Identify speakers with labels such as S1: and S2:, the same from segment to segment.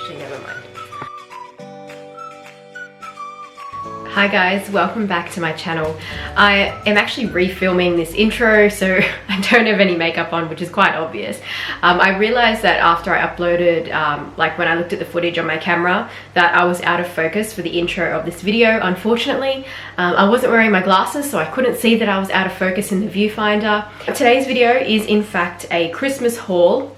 S1: Actually, never mind. Hi guys, welcome back to my channel. I am actually refilming this intro, so I don't have any makeup on, which is quite obvious. I realized that after I uploaded, like when I looked at the footage on my camera, that I was out of focus for the intro of this video. Unfortunately, I wasn't wearing my glasses, so I couldn't see that I was out of focus in the viewfinder. Today's video is in fact a Christmas haul.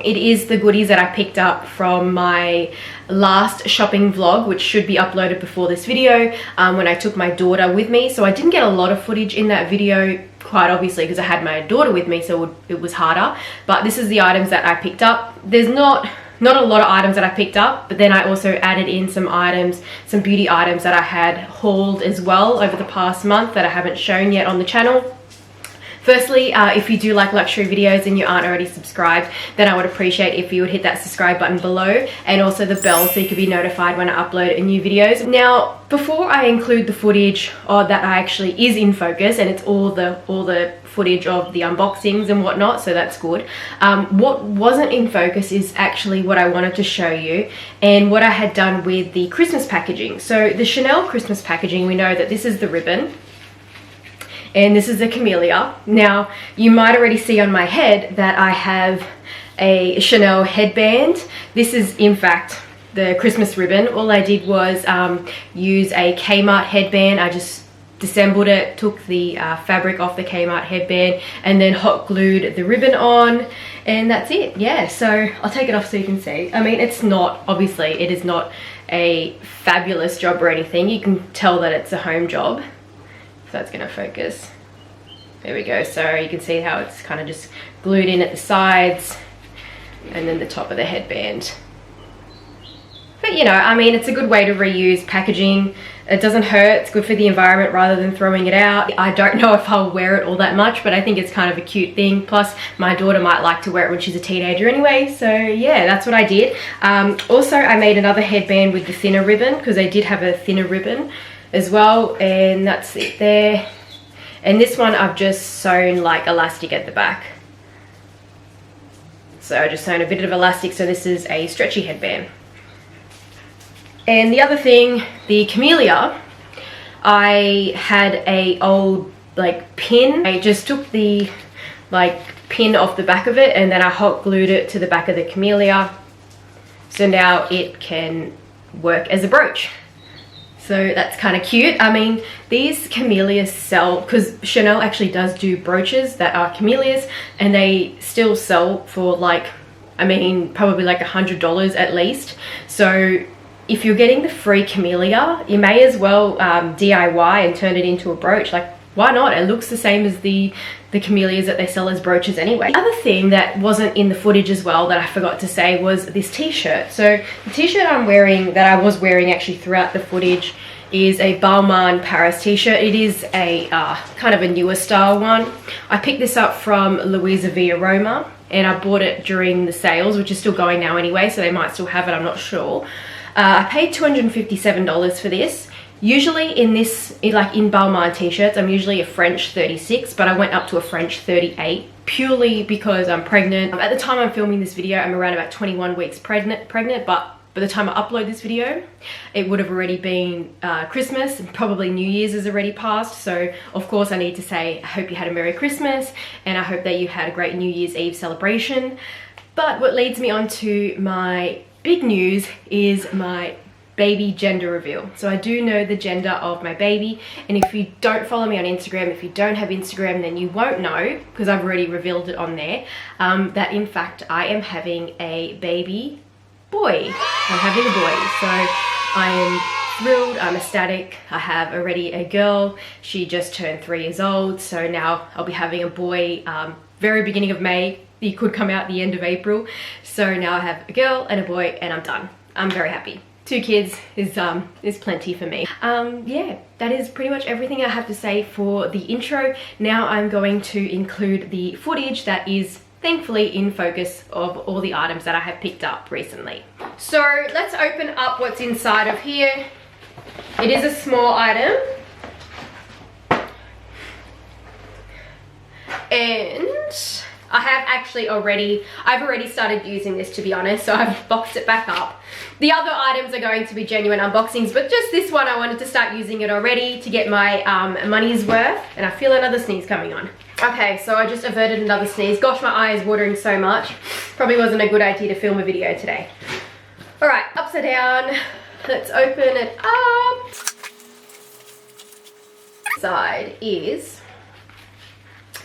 S1: It is the goodies that I picked up from my last shopping vlog, which should be uploaded before this video, when I took my daughter with me. So I didn't get a lot of footage in that video, quite obviously, because I had my daughter with me, so it was harder. But this is the items that I picked up. There's not a lot of items that I picked up, but then I also added in some items, some beauty items that I had hauled as well over the past month that I haven't shown yet on the channel. Firstly, if you do like luxury videos and you aren't already subscribed, then I would appreciate if you would hit that subscribe button below and also the bell so you can be notified when I upload new videos. Now, before I include the footage that I actually is in focus, and it's all the footage of the unboxings and whatnot, so that's good. What wasn't in focus is actually what I wanted to show you and what I had done with the Christmas packaging. So the Chanel Christmas packaging, we know that this is the ribbon. And this is a camellia. Now, you might already see on my head that I have a Chanel headband. This is, in fact, the Christmas ribbon. All I did was use a Kmart headband. I just disassembled it, took the fabric off the Kmart headband, and then hot glued the ribbon on. And that's it. Yeah, so I'll take it off so you can see. I mean, it's not, obviously, it is not a fabulous job or anything. You can tell that it's a home job. If that's gonna focus. There we go. So you can see how it's kind of just glued in at the sides and then the top of the headband. But you know, I mean, it's a good way to reuse packaging. It doesn't hurt, it's good for the environment rather than throwing it out. I don't know if I'll wear it all that much, but I think it's kind of a cute thing. Plus, my daughter might like to wear it when she's a teenager anyway. So yeah, that's what I did. Also, I made another headband with the thinner ribbon because I did have a thinner ribbon as well, and that's it there. And this one I've just sewn like elastic at the back. So I just sewn a bit of elastic, so this is a stretchy headband. And the other thing, the camellia, I had a old like pin. I just took the like pin off the back of it and then I hot glued it to the back of the camellia. So now it can work as a brooch. So that's kind of cute. I mean, these camellias sell, because Chanel actually does do brooches that are camellias, and they still sell for like, I mean, probably like $100 at least. So if you're getting the free camellia, you may as well DIY and turn it into a brooch. Like, why not? It looks the same as the camellias that they sell as brooches anyway. The other thing that wasn't in the footage as well that I forgot to say was this t-shirt. So the t-shirt I'm wearing, that I was wearing actually throughout the footage, is a Balmain Paris t-shirt. It is a kind of a newer style one. I picked this up from Louisa V. Aroma and I bought it during the sales, which is still going now anyway, so they might still have it, I'm not sure. I paid $257 for this. Usually in this, like in Balmain t-shirts, I'm usually a French 36, but I went up to a French 38 purely because I'm pregnant. At the time I'm filming this video, I'm around about 21 weeks pregnant, but by the time I upload this video, it would have already been Christmas, and probably New Year's has already passed. So of course I need to say, I hope you had a Merry Christmas and I hope that you had a great New Year's Eve celebration. But what leads me on to my big news is my baby gender reveal. So I do know the gender of my baby, and if you don't follow me on Instagram, if you don't have Instagram, then you won't know, because I've already revealed it on there, that in fact I am having a baby boy. I'm having a boy, so I am thrilled, I'm ecstatic. I have already a girl, she just turned 3 years old, so now I'll be having a boy very beginning of May. He could come out the end of April. So now I have a girl and a boy and I'm done. I'm very happy. 2 kids is plenty for me. Yeah, that is pretty much everything I have to say for the intro. Now I'm going to include the footage that is thankfully in focus of all the items that I have picked up recently. So let's open up what's inside of here. It is a small item. And I've already started using this, to be honest, so I've boxed it back up. The other items are going to be genuine unboxings, but just this one I wanted to start using it already to get my money's worth. And I feel another sneeze coming on. Okay, so I just averted another sneeze. Gosh, my eye is watering so much. Probably wasn't a good idea to film a video today. All right, upside down. Let's open it up. Side is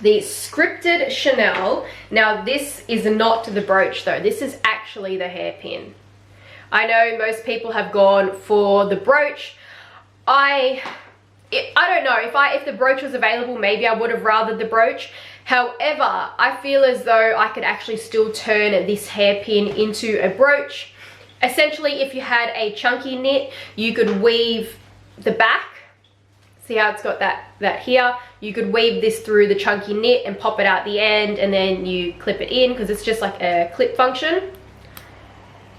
S1: the scripted Chanel. Now this is not the brooch though. This is actually the hairpin. I know most people have gone for the brooch. I don't know, if the brooch was available, maybe I would have rathered the brooch. However, I feel as though I could actually still turn this hairpin into a brooch. Essentially, if you had a chunky knit, you could weave the back. See how it's got that here? You could weave this through the chunky knit and pop it out the end, and then you clip it in because it's just like a clip function.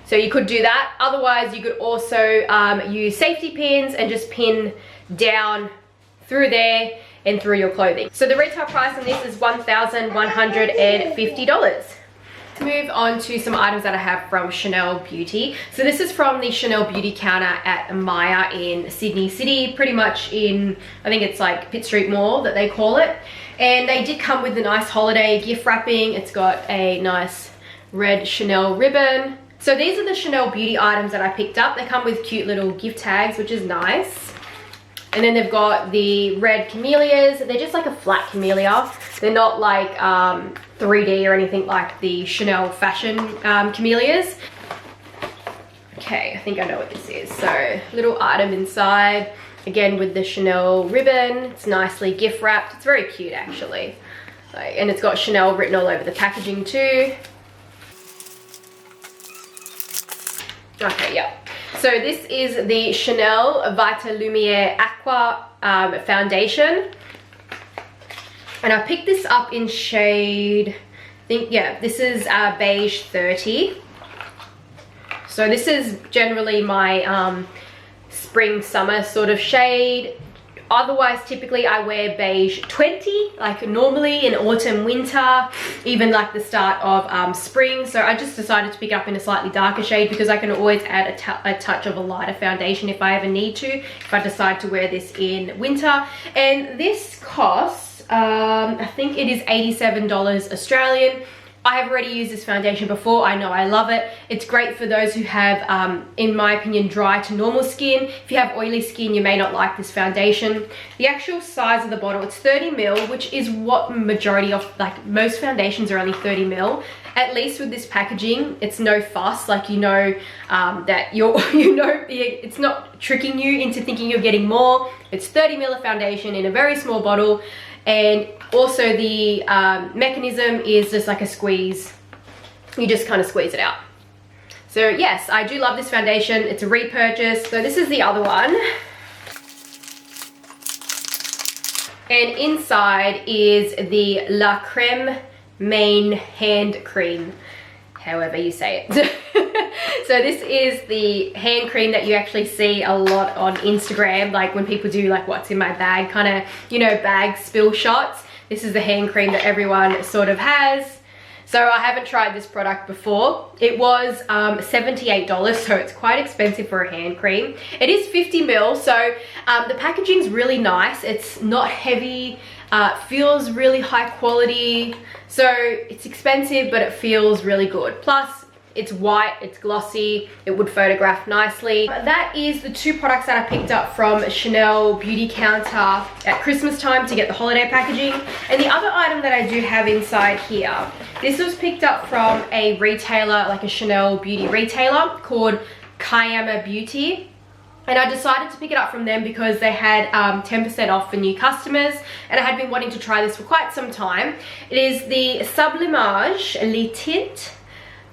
S1: So you could do that. Otherwise, you could also use safety pins and just pin down through there and through your clothing. So the retail price on this is $1,150. Let's move on to some items that I have from Chanel Beauty. So this is from the Chanel Beauty counter at Maya in Sydney City, pretty much in, I think it's like Pitt Street Mall that they call it. And they did come with a nice holiday gift wrapping. It's got a nice red Chanel ribbon. So these are the Chanel Beauty items that I picked up. They come with cute little gift tags, which is nice. And then they've got the red camellias. They're just like a flat camellia. They're not like 3D or anything like the Chanel fashion camellias. Okay, I think I know what this is. So little item inside, again with the Chanel ribbon. It's nicely gift wrapped. It's very cute actually. And it's got Chanel written all over the packaging too. Okay, yeah. So this is the Chanel Vita Lumiere Aqua foundation. And I picked this up in shade, this is beige 30. So this is generally my spring summer sort of shade. Otherwise, typically I wear beige 20, like normally in autumn, winter, even like the start of spring. So I just decided to pick it up in a slightly darker shade because I can always add a touch of a lighter foundation if I ever need to, if I decide to wear this in winter. And this costs, I think it is $87 Australian. I have already used this foundation before. I know I love it. It's great for those who have, in my opinion, dry to normal skin. If you have oily skin, you may not like this foundation. The actual size of the bottle, it's 30 ml, which is what majority of, like most foundations are only 30 ml. At least with this packaging, it's no fuss. Like, you know that it's not tricking you into thinking you're getting more. It's 30 ml of foundation in a very small bottle. And also the mechanism is just like a squeeze. You just kind of squeeze it out. So yes, I do love this foundation. It's a repurchase. So this is the other one. And inside is the La Creme Main Hand Cream, however you say it. So this is the hand cream that you actually see a lot on Instagram, like when people do like what's in my bag kind of, you know, bag spill shots. This is the hand cream that everyone sort of has. So I haven't tried this product before. It was $78, so it's quite expensive for a hand cream. It is 50 ml, so the packaging's really nice. It's not heavy, feels really high quality. So it's expensive, but it feels really good. Plus, it's white, it's glossy, it would photograph nicely. That is the two products that I picked up from Chanel Beauty counter at Christmas time to get the holiday packaging. And the other item that I do have inside here, this was picked up from a retailer, like a Chanel Beauty retailer called Kayama Beauty. And I decided to pick it up from them because they had 10% off for new customers, and I had been wanting to try this for quite some time. It is the Sublimage Le Tint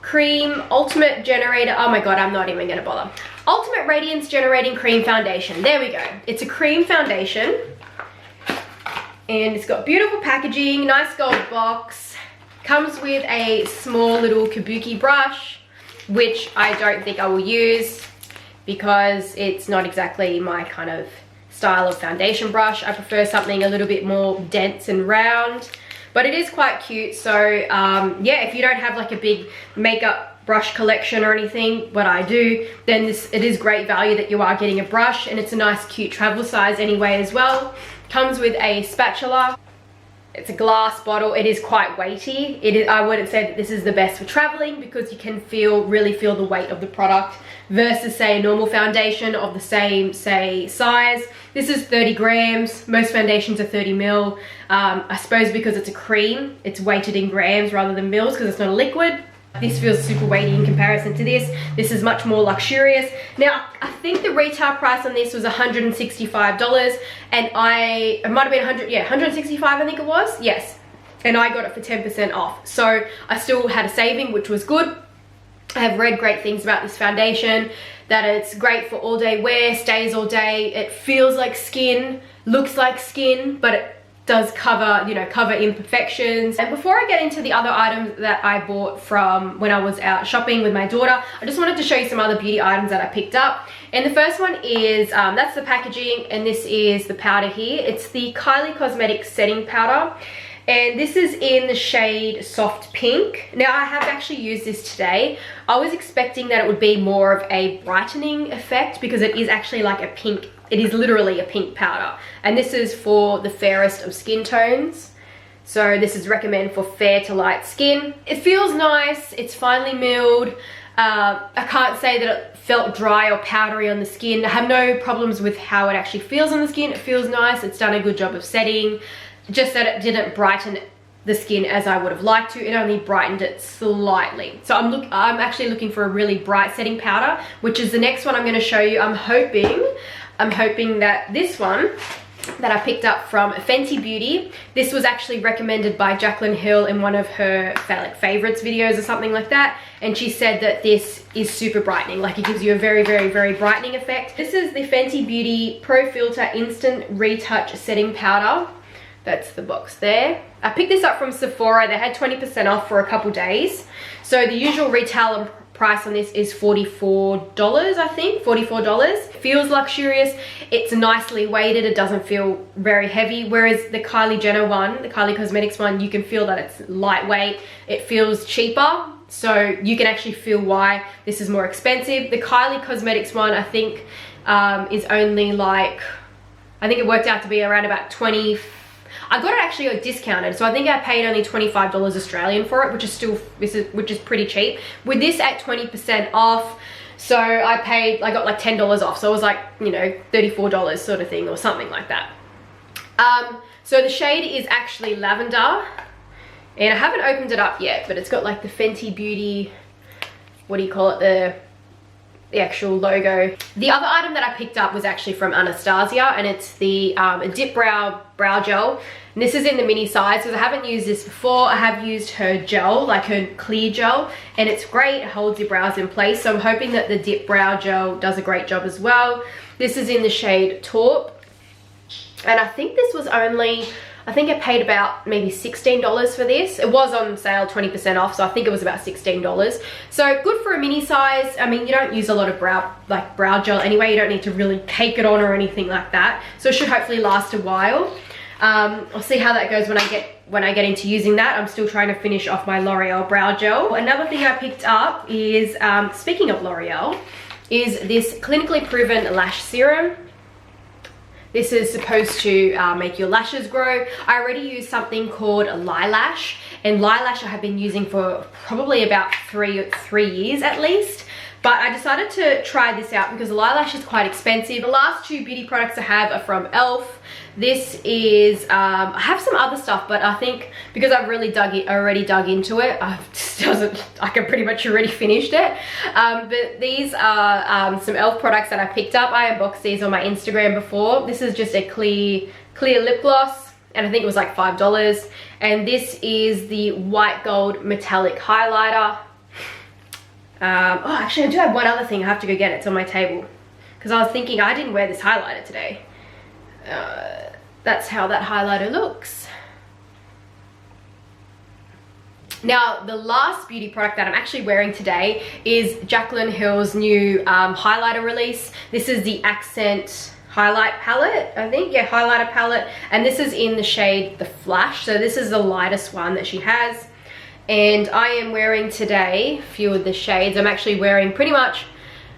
S1: Cream Ultimate Generator. Oh my god, I'm not even gonna bother. Ultimate Radiance Generating Cream Foundation. There we go. It's a cream foundation. And it's got beautiful packaging, nice gold box. Comes with a small little kabuki brush, which I don't think I will use because it's not exactly my kind of style of foundation brush. I prefer something a little bit more dense and round. but it is quite cute. So yeah, if you don't have like a big makeup brush collection or anything, what I do, then it is great value that you are getting a brush, and it's a nice cute travel size anyway as well. Comes with a spatula. It's a glass bottle. It is quite weighty. I wouldn't say that this is the best for traveling, because you can really feel the weight of the product versus say a normal foundation of the same size. This is 30 grams. Most foundations are 30 mil. I suppose because it's a cream, it's weighted in grams rather than mils because it's not a liquid. This feels super weighty in comparison to this. This is much more luxurious. Now, I think the retail price on this was $165, and it might have been 165 I think it was, yes. And I got it for 10% off. So I still had a saving, which was good. I have read great things about this foundation, that it's great for all day wear, stays all day, it feels like skin, looks like skin, but it does cover, you know, cover imperfections. And before I get into the other items that I bought from when I was out shopping with my daughter, I just wanted to show you some other beauty items that I picked up. And the first one is, that's the packaging, and this is the powder here. It's the Kylie Cosmetics setting powder. And this is in the shade Soft Pink. Now, I have actually used this today. I was expecting that it would be more of a brightening effect, because it is actually like a pink, it is literally a pink powder. And this is for the fairest of skin tones. So this is recommended for fair to light skin. It feels nice, it's finely milled. I can't say that it felt dry or powdery on the skin. I have no problems with how it actually feels on the skin. It feels nice, it's done a good job of setting. Just that it didn't brighten the skin as I would have liked to. It only brightened it slightly. So I'm actually looking for a really bright setting powder, which is the next one I'm going to show you. I'm hoping that this one that I picked up from Fenty Beauty, this was actually recommended by Jaclyn Hill in one of her favorites videos or something like that, and she said that this is super brightening, like it gives you a very brightening effect. This is the Fenty Beauty Pro Filter Instant Retouch Setting Powder. That's the box there. I picked this up from Sephora. They had 20% off for a couple days. So the usual retail price on this is $44, I think, $44. Feels luxurious. It's nicely weighted. It doesn't feel very heavy. Whereas the Kylie Jenner one, the Kylie Cosmetics one, you can feel that it's lightweight. It feels cheaper. So you can actually feel why this is more expensive. The Kylie Cosmetics one, I think, is only like, I think it worked out to be around about 20. I got it actually discounted, so I think I paid only $25 Australian for it, which is pretty cheap. With this at 20% off, so I got like $10 off, so it was like, you know, $34 sort of thing or something like that. So the shade is actually lavender, and I haven't opened it up yet, but it's got like the Fenty Beauty, what do you call it, the actual logo. The other item that I picked up was actually from Anastasia, and it's the Dip Brow Gel. And this is in the mini size, because I haven't used this before. I have used her gel, like her clear gel, and it's great. It holds your brows in place. So I'm hoping that the Dip Brow Gel does a great job as well. This is in the shade Taupe, and I think this was only, I think I paid about maybe $16 for this. It was on sale 20% off, so I think it was about $16. So good for a mini size. I mean, you don't use a lot of brow gel anyway. You don't need to really cake it on or anything like that. So it should hopefully last a while. I'll see how that goes when I get into using that. I'm still trying to finish off my L'Oreal brow gel. Another thing I picked up is, speaking of L'Oreal, is this clinically proven lash serum. This is supposed to make your lashes grow. I already use something called Lilash, and Lilash I have been using for probably about three years at least. But I decided to try this out because Lilash is quite expensive. The last two beauty products I have are from ELF. This is, I have some other stuff, but I think because I've really already dug into it, I can pretty much already finished it. But these are some ELF products that I picked up. I unboxed these on my Instagram before. This is just a clear lip gloss, and I think it was like $5. And this is the White Gold Metallic Highlighter. Oh, actually, I do have one other thing. I have to go get it. It's on my table. Because I was thinking I didn't wear this highlighter today. That's how that highlighter looks. Now, the last beauty product that I'm actually wearing today is Jaclyn Hill's new highlighter release. This is the Accent highlight palette, I think. Yeah, highlighter palette. And this is in the shade The Flash. So this is the lightest one that she has. And I am wearing today a few of the shades. I'm actually wearing pretty much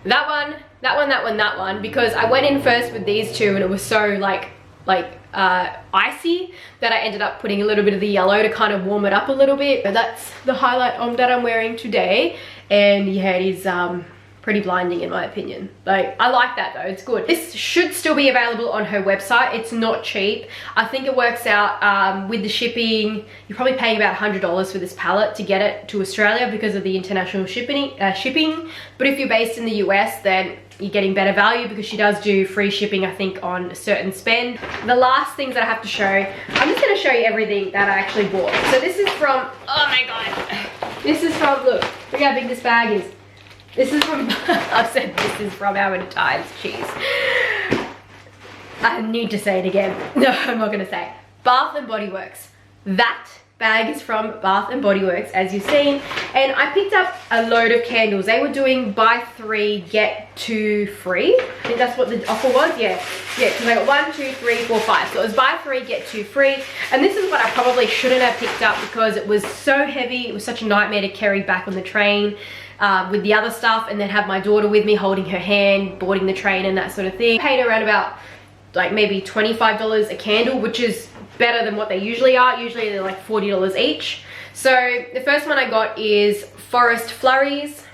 S1: that one, that one, that one, that one, because I went in first with these two and it was so like icy that I ended up putting a little bit of the yellow to kind of warm it up a little bit. But that's the highlight that I'm wearing today. And yeah, it is pretty blinding in my opinion. Like, I like that though, it's good. This should still be available on her website. It's not cheap. I think it works out with the shipping, you're probably paying about $100 for this palette to get it to Australia because of the international shipping. But if you're based in the US, then you're getting better value because she does do free shipping, I think, on a certain spend. The last things that I have to show, I'm just gonna show you everything that I actually bought. So this is from, oh my God. This is from, look how big this bag is. This is from, I've said this is from how many times, jeez. I need to say it again. No, I'm not gonna say it. Bath and Body Works. That bag is from Bath and Body Works, as you've seen. And I picked up a load of candles. They were doing buy 3, get 2 free. I think that's what the offer was, yeah. Yeah, because I got 1, 2, 3, 4, 5. So it was buy 3, get 2 free. And this is what I probably shouldn't have picked up because it was so heavy. It was such a nightmare to carry back on the train. With the other stuff, and then have my daughter with me holding her hand, boarding the train and that sort of thing. I paid around about like maybe $25 a candle, which is better than what they usually are. Usually they're like $40 each. So the first one I got is Forest Flurries.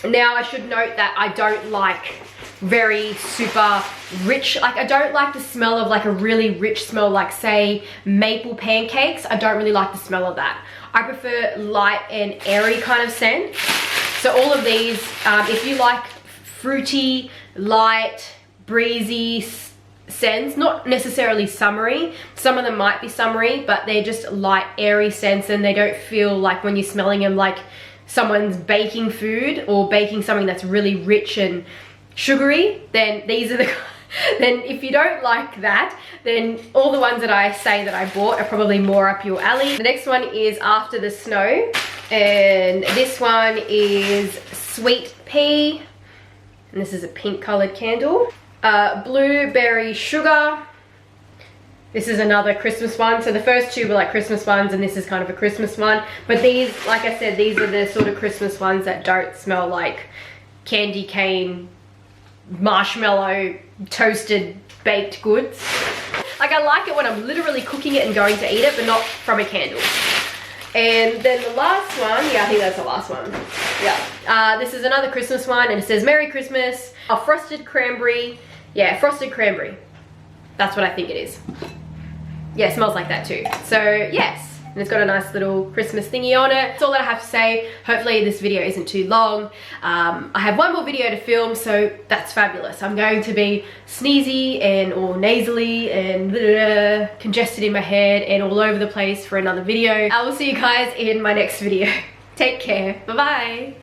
S1: Now I should note that I don't like very super rich, like I don't like the smell of like a really rich smell, like say maple pancakes. I don't really like the smell of that. I prefer light and airy kind of scent. So all of these, if you like fruity, light, breezy scents, not necessarily summery, some of them might be summery, but they're just light, airy scents, and they don't feel like when you're smelling them like someone's baking food or baking something that's really rich and sugary, then these are the then if you don't like that, then all the ones that I say that I bought are probably more up your alley. The next one is After the Snow, and this one is Sweet Pea, and this is a pink colored candle. Blueberry Sugar. This is another Christmas one. So the first two were like Christmas ones, and this is kind of a Christmas one. But these, like I said, these are the sort of Christmas ones that don't smell like candy cane, marshmallow, toasted baked goods. Like, I like it when I'm literally cooking it and going to eat it, but not from a candle. And then the last one, yeah, I think that's the last one. Yeah, this is another Christmas one, and it says Merry Christmas. A frosted cranberry. Yeah, frosted cranberry. That's what I think it is. Yeah, it smells like that too. So yes, and it's got a nice little Christmas thingy on it. That's all that I have to say. Hopefully this video isn't too long. I have one more video to film, so that's fabulous. I'm going to be sneezy and or nasally and congested in my head and all over the place for another video. I will see you guys in my next video. Take care. Bye bye.